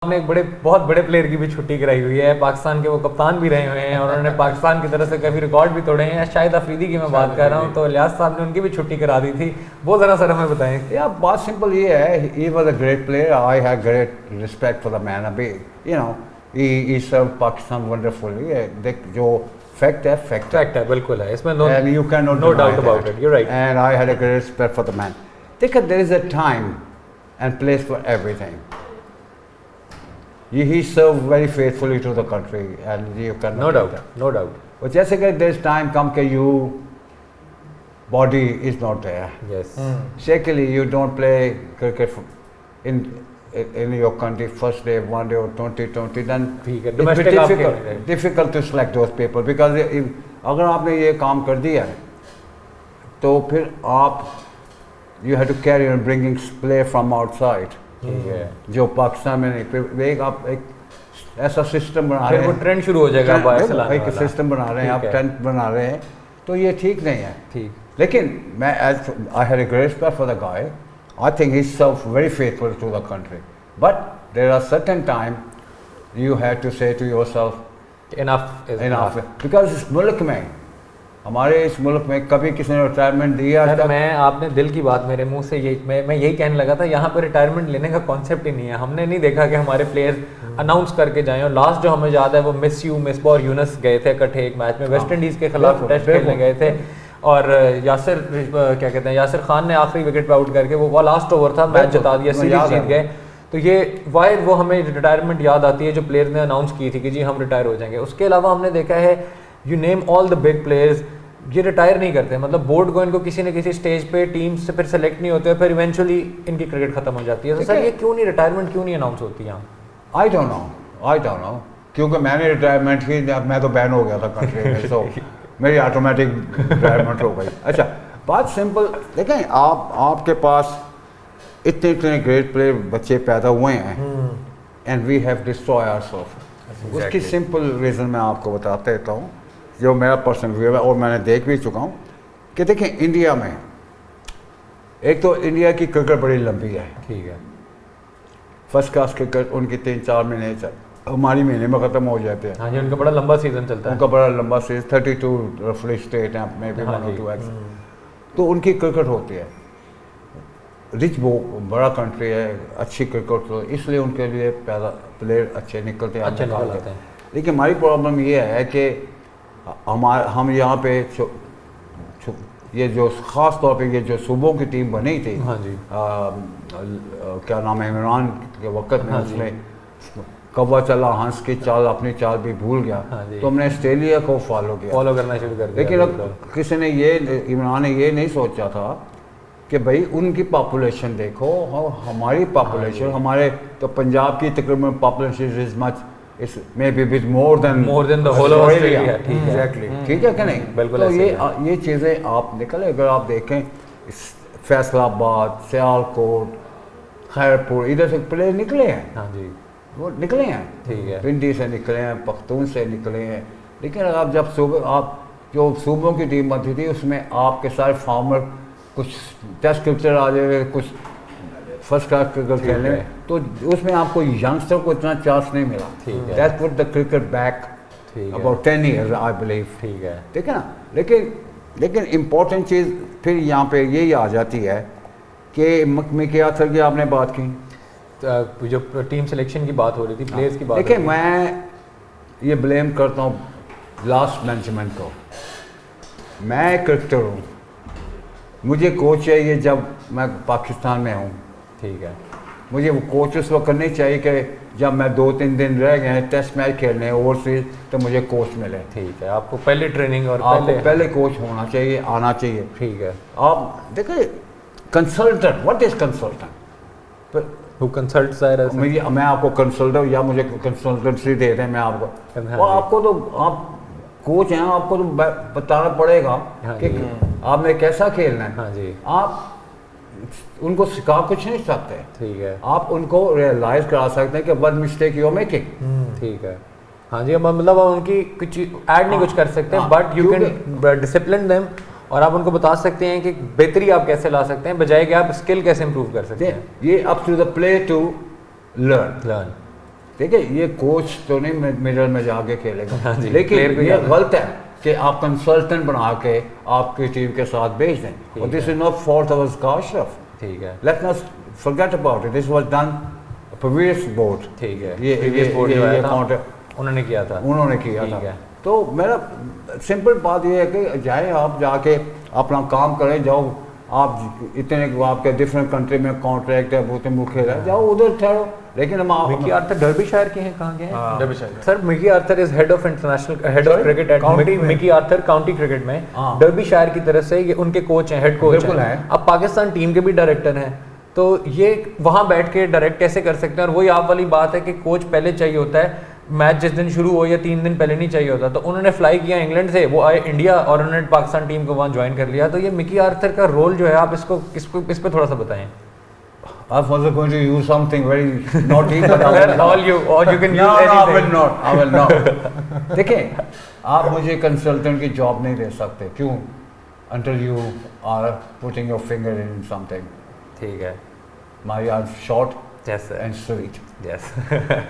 आपने एक बहुत बड़े प्लेयर की भी छुट्टी कराई हुई है, पाकिस्तान के वो कप्तान भी रहे हुए हैं और उन्होंने पाकिस्तान की तरफ से काफ़ी रिकॉर्ड भी तोड़े हैं। शाहिद अफरीदी की मैं बात कर रहा हूँ, तो इलियास साहब ने उनकी भी छुट्टी करा दी थी। वो ज़रा सर हमें बताएं। या बात सिंपल ये है, he was a great player, I have great respect for the man. अभी ही सर्व पाकिस्तान वंडरफुली। देख जो फैक्ट है बिल्कुल है, इसमें no doubt about it, you right. And I had a great respect for the man. देखिए, there is a time and place for everything. He served very faithfully to the country, and you cannot. No doubt. But जैसे कि there's time come कि you body is not there. Yes. Secondly, you don't play cricket in your country first day, one day or 2020. Then it's difficult to select those people because अगर आपने ये काम कर दिया है, तो फिर आप you have to carry on bringing play from outside. जो पाकिस्तान में नहीं, फिर एक ऐसा सिस्टम बना रहे हैं, वो ट्रेंड शुरू हो जाएगा, एक सिस्टम बना रहे हैं, आप ट्रेंड बना रहे हैं, तो ये ठीक नहीं है। ठीक, लेकिन मैं I had a great respect for the guy. I think he serve very faithful to the country, but there are certain time you have to say to yourself enough, because इस मुल्क में, हमारे इस मुल्क में कभी किसी ने रिटायरमेंट दिया? मैं आपने दिल की बात मेरे मुंह से मैं यही कहने लगा था, यहाँ पर रिटायरमेंट लेने का कॉन्सेप्ट ही नहीं है। हमने नहीं देखा कि हमारे प्लेयर्स अनाउंस करके जाएं। और लास्ट जो हमें याद है वो मिसबाह और यूनुस गए थे इकट्ठे एक मैच में, वेस्ट इंडीज़ के खिलाफ टेस्ट खेलने गए थे, और यासिर खान ने आखिरी विकेट पे आउट करके वो लास्ट ओवर था, मैच जिता दिया, सीरीज जीत गए। तो ये वाइड वो हमें रिटायरमेंट याद आती है जो प्लेयर ने अनाउंस की थी कि जी हम रिटायर हो जाएंगे। उसके अलावा हमने देखा है, you name all the big players, ये रिटायर नहीं करते। मतलब बोर्ड को इनको किसी न किसी स्टेज पे टीम से फिर सेलेक्ट नहीं होते, फिर इवेंचुअली इनकी क्रिकेट खत्म हो जाती है। तो सर ये क्यों नहीं, रिटायरमेंट क्यों नहीं अनाउंस होती है? आई डोंट नो, क्योंकि मैंने रिटायरमेंट की, मैं तो बैन हो गया था कंट्री में, सो मेरी ऑटोमेटिक रिटायरमेंट हो गई। अच्छा, बात सिंपल, देखें आपके पास इतने ग्रेट प्लेयर बच्चे पैदा हुए हैं, and we have destroy ourself. उसकी सिंपल रीज़न मैं आपको बताते रहता हूँ, जो मेरा पर्सनल व्यू है और मैंने देख भी चुका हूँ कि देखें, इंडिया में एक तो इंडिया की क्रिकेट बड़ी लंबी है, ठीक है, फर्स्ट क्लास क्रिकेट उनकी 3-4 महीने हमारी महीने में ख़त्म हो जाते हैं। हाँ जी, उनका बड़ा लंबा सीजन चलता है, उनका बड़ा लंबा सीजन, 32 रफली स्टेट हैं, मे बी 1 or 2 एक्स, तो उनकी क्रिकेट होती है। रिच बड़ा कंट्री है, अच्छी क्रिकेट, तो इसलिए उनके लिए पैदा प्लेयर अच्छे निकलते हैं। लेकिन हमारी प्रॉब्लम ये है कि हम यहाँ पे ये जो ख़ास तौर पे ये जो सूबों की टीम बनी थी, हाँ जी, क्या नाम है, इमरान के वक्त में, उसमें कौवा चला हंस की चाल, अपनी चाल भी भूल गया, तो हमने ऑस्ट्रेलिया को फॉलो करना शुरू कर दिया। लेकिन अब किसी ने इमरान ने ये नहीं सोचा था कि भाई उनकी पॉपुलेशन देखो, हमारी पॉपुलेशन, हमारे तो पंजाब की तकरीबन population is much, maybe with more than the whole of Australia. ठीक है कि नहीं? बिल्कुल। तो ये चीज़ें आप निकले, अगर आप देखें फैसलाबाद, सियालकोट, खैरपुर, इधर से प्लेयर निकले हैं। हाँ जी, वो निकले हैं, ठीक है, पिंडी से निकले हैं, पख्तून से निकले हैं। लेकिन आप जब जो सूबों की टीम बनती थी, उसमें आपके सारे फार्मर, कुछ टेस्ट क्रिकेटर आ जाए, कुछ फर्स्ट क्लास क्रिकेट खेलने, तो उसमें आपको यंगस्टर को इतना चांस नहीं मिला। That put the cricket back about 10 years I believe. ठीक है ना? लेकिन इम्पोर्टेंट चीज़ फिर यहाँ पे यही आ जाती है कि क्या सर की आपने बात की, जो टीम सिलेक्शन की बात हो रही थी, प्लेयर्स की बात। देखिए, मैं ये ब्लेम करता हूँ लास्ट मैनेजमेंट को। मैं क्रिकेटर हूँ, मुझे कोच चाहिए जब मैं पाकिस्तान में हूँ, ठीक है, मुझे वो कोच उस वक्त करने चाहिए कि जब मैं 2-3 दिन रह गए हैं टेस्ट मैच खेलने ओवरसीज, तो मुझे कोच मिले। ठीक है, आपको पहले ट्रेनिंग और पहले कोच होना चाहिए, आना चाहिए। ठीक है, आप देखिए, consultant, what is consultant? Who consults मैं आपको कंसल्टेंट, या मुझे कंसल्टेंसी दे दें, मैं आपको, आपको तो आप कोच हैं, आपको तो बताना पड़ेगा कि आपने कैसा खेलना है। हाँ जी, आप उनको सिखा कुछ नहीं सकते, ठीक है, आप उनको रियलाइज करा सकते हैं कि what mistake you are making. ठीक है, हाँ जी, मतलब उनकी कुछ ऐड नहीं कुछ कर सकते, but you can discipline them, और आप उनको बता सकते हैं कि बेहतरी आप कैसे ला सकते हैं, बजाय कि आप स्किल कैसे इंप्रूव कर सकते हैं। ये up to the play to learn. देखिए ये कोच तो नहीं मिडल में जाके खेलेगा, हाँ जी, लेकिन player को ये याद है। गलत है कि आप कंसल्टेंट बना के आपकी टीम के साथ भेज दें, और this is not fault of Ashraf, ठीक है, let's not forget about it, this was done previous board, ठीक है, ये previous board जो आया था, काउंटर उन्होंने किया था, उन्होंने किया ठीक था। है। तो मेरा सिंपल बात ये है कि जाए आप जाके अपना काम करें, जाओ आप इतने आपके डिफरेंट कंट्री में कॉन्ट्रैक्ट है, बहुत मुल्क है, जाओ उधर ठहरो, लेकिन हम मिकी आर्थर डर्बीशायर के हैं, कहाँ के हैं? हाँ, Derbyshire. Sir Mickey Arthur is head of international head of cricket at county में। मिकी आर्थर काउंटी क्रिकेट में हाँ। डर्बीशायर की तरफ से ये उनके कोच हैं, हेड कोच बिल्कुल हैं। हैं। अब पाकिस्तान टीम के भी डायरेक्टर हैं, तो ये वहां बैठ के डायरेक्ट कैसे कर सकते हैं? और वही आप वाली बात है कि कोच पहले चाहिए होता है, मैच जिस दिन शुरू हो या 3 दिन पहले नहीं चाहिए होता। तो उन्होंने फ्लाई किया इंग्लैंड से, वो आए इंडिया और उन्होंने पाकिस्तान टीम को वहाँ ज्वाइन कर लिया। तो ये मिकी आर्थर का रोल जो है, आप इस पे थोड़ा सा बताएं। I was going to use something very naughty, but I will All you, or you can No, use no, I will anything. not. I will not. देखिए, आप मुझे कंसल्टेंट की जॉब नहीं दे सकते, क्यों? Until you are putting your finger in something. ठीक है, My are short yes sir, and sweet. yes